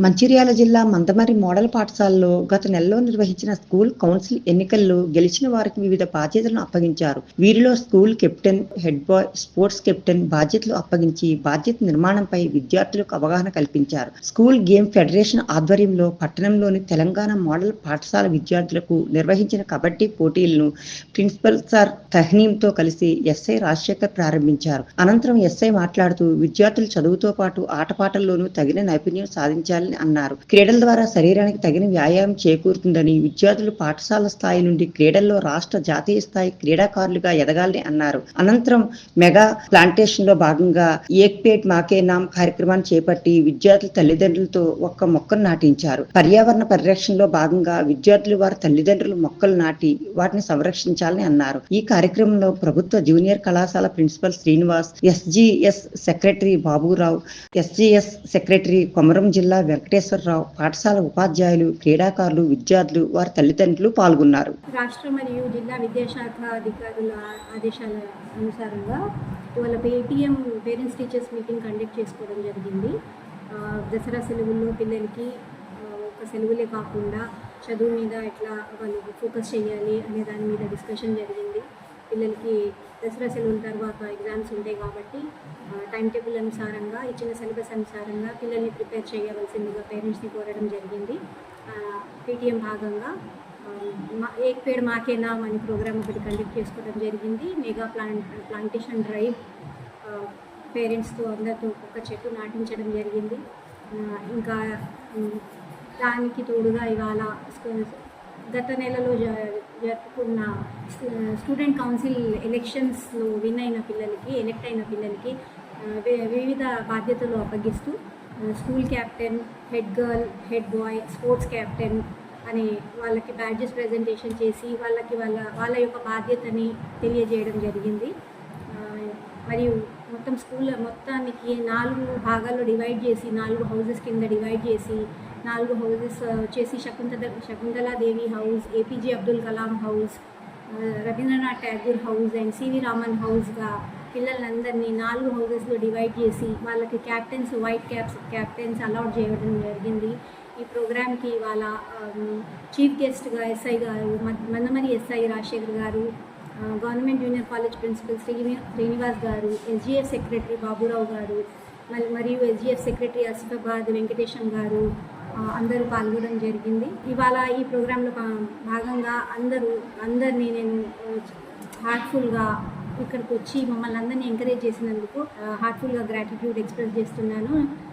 మంచిర్యాల జిల్లా మందమర్రి మోడల్ పాఠశాలలో గత నెలలో నిర్వహించిన స్కూల్ కౌన్సిల్ ఎన్నికల్లో గెలిచిన వారికి వివిధ బాధ్యతలను అప్పగించారు. వీరిలో school captain, head boy, sports captain బాధ్యతలు అప్పగించి బాధ్యత నిర్మాణంపై విద్యార్థులకు అవగాహన కల్పించారు. స్కూల్ గేమ్ ఫెడరేషన్ ఆధ్వర్యంలో పట్టణంలోని తెలంగాణ మోడల్ పాఠశాల విద్యార్థులకు నిర్వహించిన కబడ్డీ పోటీలను ప్రిన్సిపల్ సార్ తహ్నీంతో కలిసి ఎస్ఐ రాజశేఖర్ ప్రారంభించారు. అనంతరం ఎస్ఐ మాట్లాడుతూ విద్యార్థులు చదువుతో పాటు ఆటపాటల్లోనూ తగిన నైపుణ్యం సాధించాలని అన్నారు. క్రీడల ద్వారా శరీరానికి తగిన వ్యాయామం చేకూరుతుందని, విద్యార్థులు పాఠశాల స్థాయి నుండి క్రీడల్లో రాష్ట్ర, జాతీయ స్థాయి క్రీడాకారులుగా ఎదగాలని అన్నారు. అనంతరం మెగా ప్లాంటేషన్ లో భాగంగా ఏక్ పేడ్ మాకే నామ్ కార్యక్రమాన్ని చేపట్టి విద్యార్థుల తల్లిదండ్రులతో ఒక్క మొక్కను నాటించారు. పర్యావరణ పరిరక్షణలో భాగంగా విద్యార్థులు వారి తల్లిదండ్రులు మొక్కలు నాటి వాటిని సంరక్షించాలని అన్నారు. ఈ కార్యక్రమంలో ప్రభుత్వ జూనియర్ కళాశాల principal Srinivas, SGS secretary Baburao, SGS secretary Komaram జిల్లా వెంకటేశ్వరరావు, పాఠశాల ఉపాధ్యాయులు, క్రీడాకారులు, విద్యార్థులు, వారి తల్లిదండ్రులు పాల్గొన్నారు. రాష్ట్ర మరియు జిల్లా విద్యాశాఖ అధికారుల ఆదేశాల అనుసారంగా ఇవాళ Paytm parents teachers meeting conduct చేసుకోవడం జరిగింది. దసరా సెలవుల్లో పిల్లలకి ఒక సెలవులే కాకుండా చదువు మీద ఎట్లా వాళ్ళు ఫోకస్ చేయాలి అనే దాని మీద డిస్కషన్ జరిగింది. పిల్లలకి దసరా సెలవుల తర్వాత ఎగ్జామ్స్ ఉంటాయి కాబట్టి టైం టేబుల్ అనుసారంగా, ఇచ్చిన సిలబస్ అనుసారంగా పిల్లల్ని ప్రిపేర్ చేయవలసిందిగా పేరెంట్స్ని కోరడం జరిగింది. పీటీఎం భాగంగా ఏక్ పేడ్ మాకే నామ్ అనే ప్రోగ్రామ్ ఒకటి కండక్ట్ చేసుకోవడం జరిగింది. మెగా ప్లాంటేషన్ డ్రైవ్ పేరెంట్స్తో అందరితో ఒక చెట్టు నాటించడం జరిగింది. ఇంకా దానికి తోడుగా ఇవాళ గత నెలలో జరుపుకున్న స్టూడెంట్ కౌన్సిల్ ఎలక్షన్స్లో ఎలెక్ట్ అయిన పిల్లలకి వివిధ బాధ్యతలు అప్పగిస్తూ school captain, head girl, head boy, sports captain అని వాళ్ళకి బ్యాడ్జెస్ ప్రజెంటేషన్ చేసి వాళ్ళ యొక్క బాధ్యతని తెలియజేయడం జరిగింది. మరియు మొత్తం స్కూల్ మొత్తానికి 4 భాగాల్లో డివైడ్ చేసి, 4 హౌజెస్ కింద డివైడ్ చేసి, 4 హౌజెస్ వచ్చేసి Shakuntala Devi house, APJ Abdul Kalam house, Rabindranath Tagore house and CV Raman హౌస్గా పిల్లలందరినీ 4 హౌజెస్లో డివైడ్ చేసి వాళ్ళకి క్యాప్టెన్స్, వైట్ క్యాప్టెన్స్ అలాట్ చేయడం జరిగింది. ఈ ప్రోగ్రామ్కి ఇవాళ చీఫ్ గెస్ట్గా ఎస్ఐ గారు, మందమరి ఎస్ఐ రాజశేఖర్ గారు, government junior college principal Srinivas గారు, ఎస్జీఎఫ్ సెక్రటరీ బాబురావు గారు, మరియు ఎస్జీఎఫ్ సెక్రటరీ ఆసిఫాబాద్ వెంకటేశం గారు అందరూ పాల్గొనడం జరిగింది. ఇవాళ ఈ ప్రోగ్రాంలో భాగంగా అందరినీ నేను హార్ట్ఫుల్గా ఇక్కడికి వచ్చి మమ్మల్ని అందరినీ ఎంకరేజ్ చేసినందుకు హార్ట్ఫుల్గా గ్రాటిట్యూడ్ ఎక్స్ప్రెస్ చేస్తున్నాను.